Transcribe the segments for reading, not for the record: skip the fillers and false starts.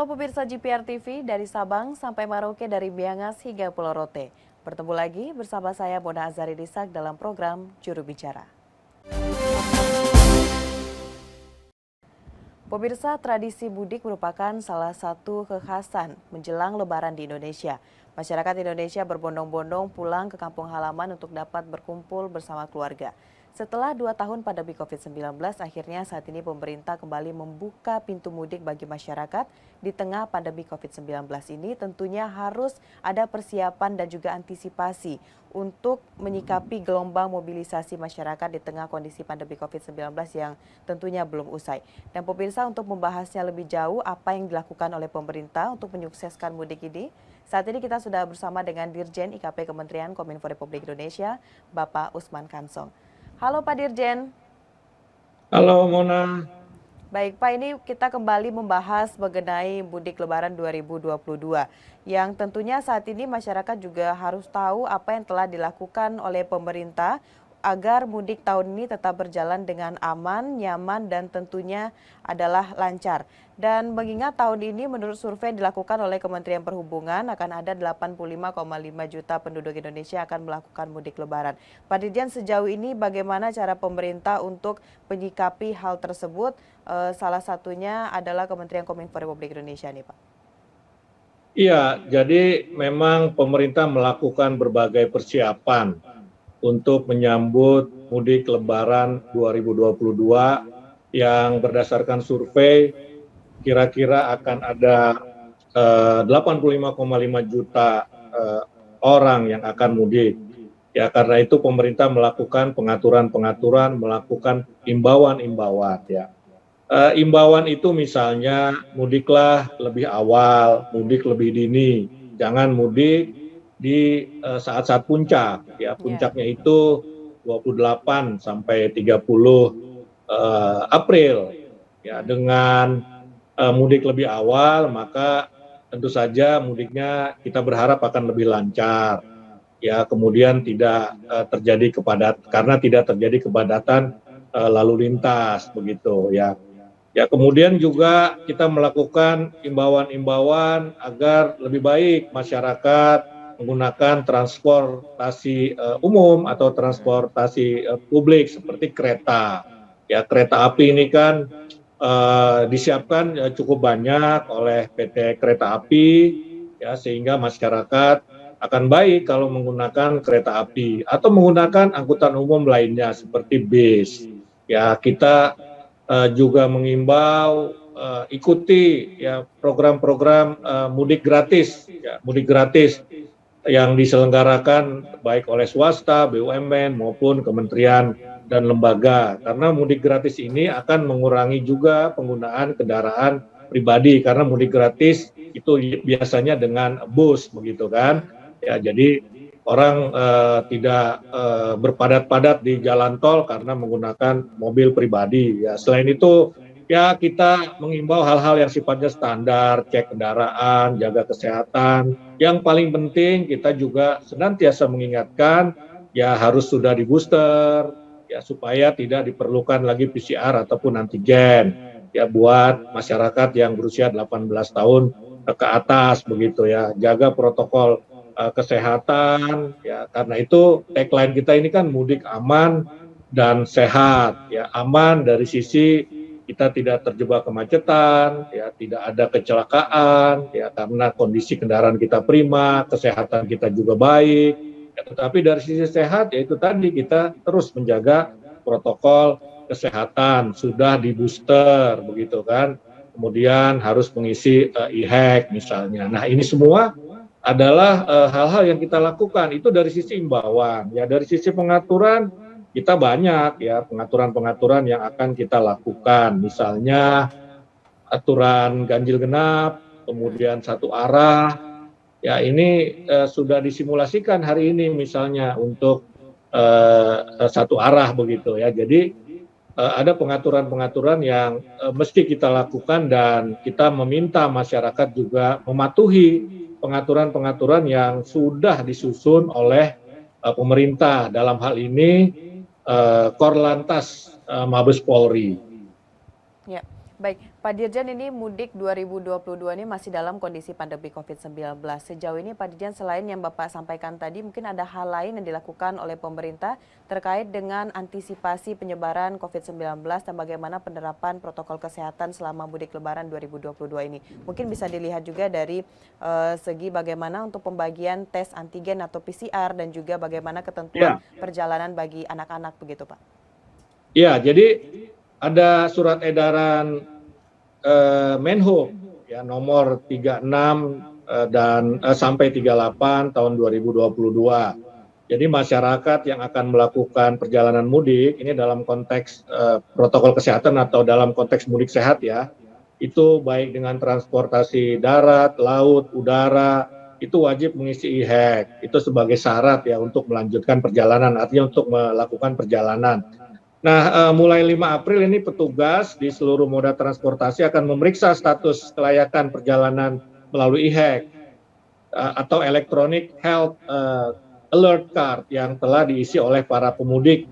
Halo pemirsa GPR TV, dari Sabang sampai Merauke, dari Miangas hingga Pulau Rote. Bertemu lagi bersama saya Mona Azari Disak dalam program Juru Bicara. Pemirsa, tradisi mudik merupakan salah satu kekhasan menjelang Lebaran di Indonesia. Masyarakat Indonesia berbondong-bondong pulang ke kampung halaman untuk dapat berkumpul bersama keluarga. Setelah 2 tahun pandemi COVID-19, akhirnya saat ini pemerintah kembali membuka pintu mudik bagi masyarakat. Di tengah pandemi COVID-19 ini tentunya harus ada persiapan dan juga antisipasi untuk menyikapi gelombang mobilisasi masyarakat di tengah kondisi pandemi COVID-19 yang tentunya belum usai. Dan pemirsa, untuk membahasnya lebih jauh apa yang dilakukan oleh pemerintah untuk menyukseskan mudik ini, saat ini kita sudah bersama dengan Dirjen IKP Kementerian Kominfo Republik Indonesia, Bapak Usman Kansong. Halo Pak Dirjen. Halo Mona. Baik Pak, ini kita kembali membahas mengenai mudik Lebaran 2022 yang tentunya saat ini masyarakat juga harus tahu apa yang telah dilakukan oleh pemerintah agar mudik tahun ini tetap berjalan dengan aman, nyaman, dan tentunya adalah lancar. Dan mengingat tahun ini menurut survei yang dilakukan oleh Kementerian Perhubungan akan ada 85,5 juta penduduk Indonesia akan melakukan mudik Lebaran. Pak Dirjen, sejauh ini bagaimana cara pemerintah untuk menyikapi hal tersebut? Salah satunya adalah Kementerian Kominfo Republik Indonesia nih Pak. Iya, jadi memang pemerintah melakukan berbagai persiapan untuk menyambut mudik Lebaran 2022 yang berdasarkan survei kira-kira akan ada 85,5 juta orang yang akan mudik. Ya, karena itu pemerintah melakukan pengaturan-pengaturan, melakukan imbauan-imbauan ya. Imbauan itu misalnya mudiklah lebih awal, mudik lebih dini, jangan mudik di saat-saat puncak ya. Puncaknya itu 28 sampai 30 April ya. Dengan mudik lebih awal maka tentu saja mudiknya kita berharap akan lebih lancar ya, kemudian tidak terjadi karena tidak terjadi kepadatan lalu lintas begitu ya. Ya, kemudian juga kita melakukan imbauan-imbauan agar lebih baik masyarakat menggunakan transportasi umum atau transportasi publik seperti kereta. Ya, kereta api ini kan disiapkan cukup banyak oleh PT Kereta Api ya, sehingga masyarakat akan baik kalau menggunakan kereta api atau menggunakan angkutan umum lainnya seperti bis. Ya, kita juga mengimbau ikuti ya program-program mudik gratis yang diselenggarakan baik oleh swasta, BUMN maupun kementerian dan lembaga, karena mudik gratis ini akan mengurangi juga penggunaan kendaraan pribadi karena mudik gratis itu biasanya dengan bus begitu kan ya. Jadi orang tidak berpadat-padat di jalan tol karena menggunakan mobil pribadi ya. Selain itu ya kita mengimbau hal-hal yang sifatnya standar, cek kendaraan, jaga kesehatan. Yang paling penting kita juga senantiasa mengingatkan ya harus sudah di booster ya, supaya tidak diperlukan lagi PCR ataupun antigen ya buat masyarakat yang berusia 18 tahun ke atas begitu ya. Jaga protokol kesehatan ya, karena itu tagline kita ini kan mudik aman dan sehat ya. Aman dari sisi kita tidak terjebak kemacetan ya, tidak ada kecelakaan ya karena kondisi kendaraan kita prima, kesehatan kita juga baik ya. Tetapi dari sisi sehat yaitu tadi kita terus menjaga protokol kesehatan, sudah di booster begitu kan, kemudian harus mengisi e-hack misalnya. Nah, ini semua adalah hal-hal yang kita lakukan itu dari sisi imbauan ya. Dari sisi pengaturan kita banyak ya pengaturan-pengaturan yang akan kita lakukan, misalnya aturan ganjil genap, kemudian satu arah ya. Ini sudah disimulasikan hari ini misalnya untuk satu arah begitu ya. Jadi ada pengaturan-pengaturan yang mesti kita lakukan dan kita meminta masyarakat juga mematuhi pengaturan-pengaturan yang sudah disusun oleh pemerintah, dalam hal ini Korlantas Mabes Polri. Ya, Baik, Pak Dirjen, ini mudik 2022 ini masih dalam kondisi pandemi COVID-19. Sejauh ini Pak Dirjen, selain yang Bapak sampaikan tadi, mungkin ada hal lain yang dilakukan oleh pemerintah terkait dengan antisipasi penyebaran COVID-19 dan bagaimana penerapan protokol kesehatan selama mudik Lebaran 2022 ini. Mungkin bisa dilihat juga dari segi bagaimana untuk pembagian tes antigen atau PCR dan juga bagaimana ketentuan Ya, perjalanan bagi anak-anak begitu, Pak. ya, jadi ada surat edaran Menhub ya nomor 36 dan sampai 38 tahun 2022. Jadi masyarakat yang akan melakukan perjalanan mudik ini dalam konteks protokol kesehatan atau dalam konteks mudik sehat ya, itu baik dengan transportasi darat, laut, udara, itu wajib mengisi e-hack. Itu sebagai syarat ya untuk melanjutkan perjalanan, artinya untuk melakukan perjalanan. Nah, mulai 5 April ini petugas di seluruh moda transportasi akan memeriksa status kelayakan perjalanan melalui e-hack atau Electronic Health Alert Card yang telah diisi oleh para pemudik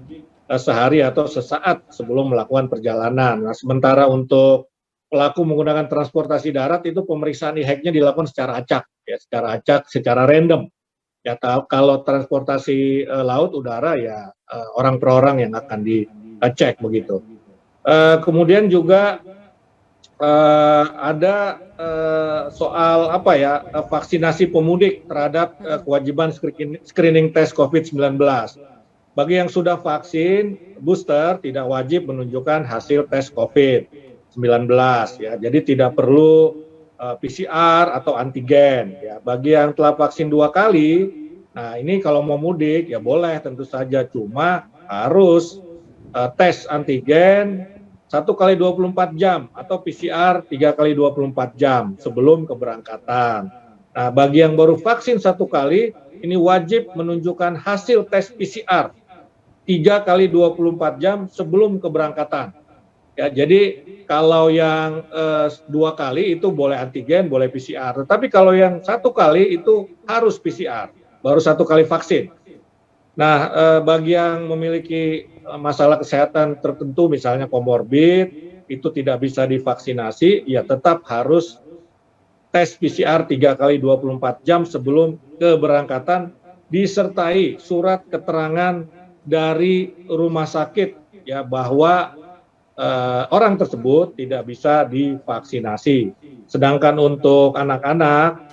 sehari atau sesaat sebelum melakukan perjalanan. Nah, sementara untuk pelaku menggunakan transportasi darat itu pemeriksaan e-hack-nya dilakukan secara acak, ya, secara random. Ya, kalau transportasi laut, udara ya orang per orang yang akan dicek begitu. Kemudian juga ada soal apa ya vaksinasi pemudik terhadap kewajiban screening tes COVID-19. Bagi yang sudah vaksin booster tidak wajib menunjukkan hasil tes COVID-19 ya. Jadi tidak perlu PCR atau antigen ya. Bagi yang telah vaksin 2 kali, nah ini kalau mau mudik ya boleh tentu saja, cuma harus tes antigen 1 kali 24 jam atau PCR 3 kali 24 jam sebelum keberangkatan. Nah, bagi yang baru vaksin 1 kali, ini wajib menunjukkan hasil tes PCR 3 kali 24 jam sebelum keberangkatan. Ya, jadi kalau yang 2 kali itu boleh antigen, boleh PCR. Tetapi kalau yang 1 kali itu harus PCR, baru 1 kali vaksin. Nah, bagi yang memiliki masalah kesehatan tertentu, misalnya komorbid, itu tidak bisa divaksinasi, ya tetap harus tes PCR 3 kali 24 jam sebelum keberangkatan, disertai surat keterangan dari rumah sakit ya bahwa orang tersebut tidak bisa divaksinasi. Sedangkan untuk anak-anak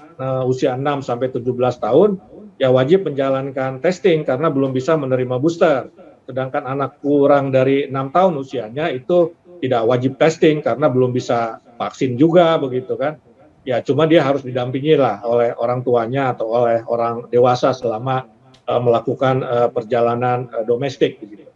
usia 6 sampai 17 tahun ya wajib menjalankan testing karena belum bisa menerima booster. Sedangkan anak kurang dari 6 tahun usianya itu tidak wajib testing karena belum bisa vaksin juga begitu kan. Ya cuma dia harus didampingi lah oleh orang tuanya atau oleh orang dewasa selama melakukan perjalanan domestik begitu.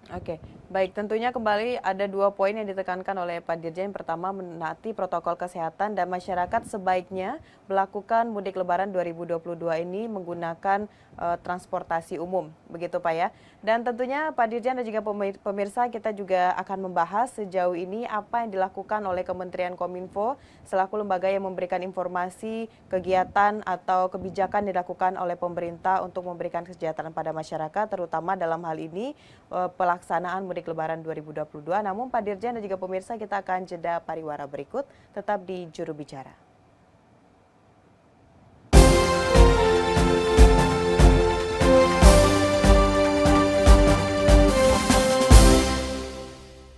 Oke, baik, tentunya kembali ada 2 poin yang ditekankan oleh Pak Dirjen. Pertama, menaati protokol kesehatan dan masyarakat sebaiknya melakukan mudik Lebaran 2022 ini menggunakan transportasi umum, begitu Pak ya. Dan tentunya Pak Dirjen dan juga pemirsa, kita juga akan membahas sejauh ini apa yang dilakukan oleh Kementerian Kominfo selaku lembaga yang memberikan informasi kegiatan atau kebijakan dilakukan oleh pemerintah untuk memberikan kesejahteraan pada masyarakat, terutama dalam hal ini pelaksanaan mudik Lebaran 2022. Namun Pak Dirjen dan juga pemirsa, kita akan jeda pariwara berikut, tetap di Juru Bicara.